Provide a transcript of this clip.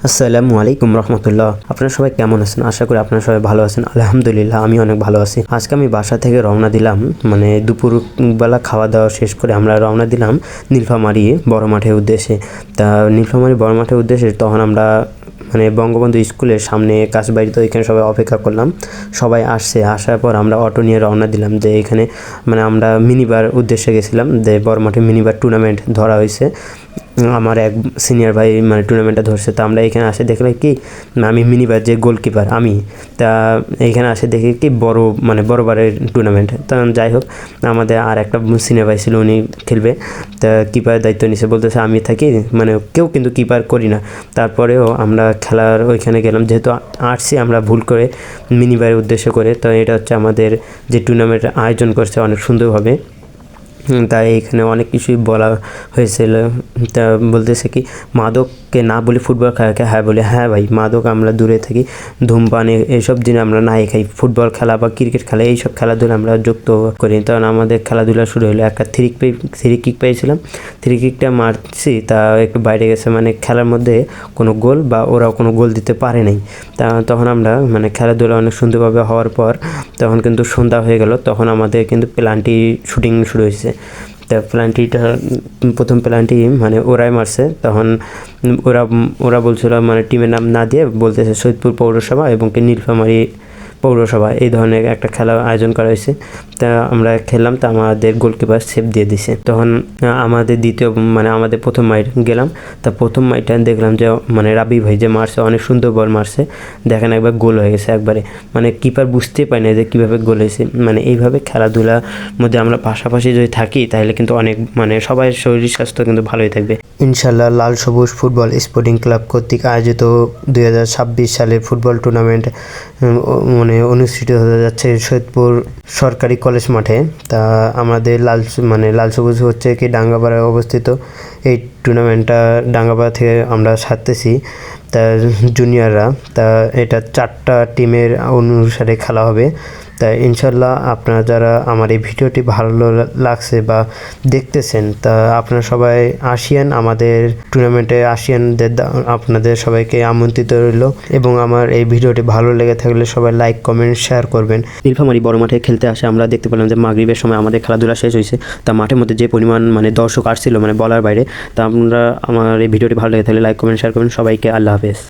আসসালামু আলাইকুম রহমতুল্লাহ। আপনারা সবাই কেমন আছেন? আশা করি আপনারা সবাই ভালো আছেন। আলহামদুলিল্লাহ আমি অনেক ভালো আছি। আজকে আমি বাসা থেকে রওনা দিলাম, মানে দুপুরবেলা খাওয়া দাওয়া শেষ করে আমরা রওনা দিলাম নীলফামারী বড় মাঠের উদ্দেশ্যে। তা নীলফামারী বড় মাঠের উদ্দেশ্যে তখন আমরা মানে বঙ্গবন্ধু স্কুলের সামনে কাশবাড়িতে ওইখানে সবাই অপেক্ষা করলাম। সবাই আসার পর আমরা অটো নিয়ে রওনা দিলাম যে এখানে মানে আমরা মিনিবার উদ্দেশ্যে গেছিলাম, যে বড় মাঠে মিনিবার টুর্নামেন্ট ধরা হয়েছে। আমার এক সিনিয়র ভাই মানে টুর্নামেন্টটা ধরছে। তা আমরা এখানে আসে দেখলে কি আমি মিনিবার যে গোলকিপার আমি, তা এইখানে আসে দেখি কি বড়বারের টুর্নামেন্ট। তা যাই হোক, আমাদের আর একটা সিনিয়র ভাই ছিল, উনি খেলবে। তা কিপারের দায়িত্ব নিছে, বলতেছে আমি থাকি, মানে কেউ কিন্তু কিপার করি না। তারপরেও আমরা খেলার ওইখানে গেলাম, যেহেতু আসছি আমরা ভুল করে মিনিবারের উদ্দেশ্য করে। তো এটা হচ্ছে আমাদের যে টুর্নামেন্ট আয়োজন করছে অনেক সুন্দরভাবে। তাই এখানে অনেক কিছুই বলা হয়েছিল। তা বলতেছে কি মাদককে না বলি ফুটবল খেলাকে হ্যাঁ বলি। হ্যাঁ ভাই, মাদক আমরা দূরে থাকি, ধূমপান এইসব জিনিস আমরা নাই খাই। ফুটবল খেলা বা ক্রিকেট খেলা এইসব খেলাধুলা আমরা যুক্ত করি। তখন আমাদের খেলাধুলা শুরু হলো। একটা থ্রি কিক পেয়েছিলাম, থ্রি কিকটা মারছি, তা একটু বাইরে গেছে, মানে খেলার মধ্যে কোনো গোল বা ওরাও কোনো গোল দিতে পারে নাই। তা তখন আমরা মানে খেলাধুলা অনেক সুন্দরভাবে হওয়ার পর তখন কিন্তু সন্ধ্যা হয়ে গেল। তখন আমাদের কিন্তু পেনাল্টি শুটিং শুরু হয়েছে। তা প্রথম পেনাল্টি মানে ওরাই মারছে। তখন ওরা বলছিল মানে টিমের নাম না দিয়ে বলতেছে সৈয়দপুর পৌরসভা এবং কি নীলফামারী পৌরসভা, এই ধরনের একটা খেলা আয়োজন করা হয়েছে। তা আমরা খেললাম, তা আমাদের গোলকিপার সেভ দিয়ে দিছে। তখন আমাদের আমাদের প্রথম মাইট গেলাম। তা প্রথম মাইটটা দেখলাম যে মানে রাবি ভাই যে মারছে অনেক সুন্দর বল মারছে, দেখেন একবার গোল হয়ে গেছে একবারে, মানে কিপার বুঝতেই পারি না যে কীভাবে গোল হয়েছে। মানে এইভাবে খেলাধুলার মধ্যে আমরা পাশাপাশি যদি থাকি তাহলে কিন্তু অনেক মানে সবাই শরীর স্বাস্থ্য কিন্তু ভালোই থাকবে ইনশাল্লাহ। লাল সবুজ ফুটবল স্পোর্টিং ক্লাব কর্তৃক আয়োজিত 2026 সালের ফুটবল টুর্নামেন্ট মানে অনুষ্ঠিত হতে যাচ্ছে সৈয়দপুর সরকারি কলেজ মাঠে। তা আমাদের লাল সবুজ হচ্ছে কি ডাঙ্গাপাড়ায় অবস্থিত। এই টুর্নামেন্টটা ডাঙ্গাপাড়া থেকে আমরা সারতেছি। তা জুনিয়ররা, তা এটা 4টা টিমের অনুসারে খেলা হবে। তা ইনশাল্লাহ আপনারা যারা আমার এই ভিডিওটি ভালো লাগছে বা দেখতেছেন, তা আপনারা সবাই আসিয়েন, আমাদের টুর্নামেন্টে আসিয়েনদের আপনাদের সবাইকে আমন্ত্রিত রইল। এবং আমার এই ভিডিওটি ভালো লেগে থাকলে সবাই লাইক কমেন্ট শেয়ার করবেন। নীলফামারী বড় মাঠে খেলতে আসে আমরা দেখতে পেলাম যে মাগরিবের সময় আমাদের খেলাধুলা শেষ হয়েছে। তা মাঠের মধ্যে যে পরিমাণ মানে দর্শক আসছিল মানে বলার বাইরে। তা আপনারা আমার এই ভিডিওটি ভালো লেগে থাকলে লাইক কমেন্ট শেয়ার করবেন। সবাইকে আল্লাহ হাফেজ।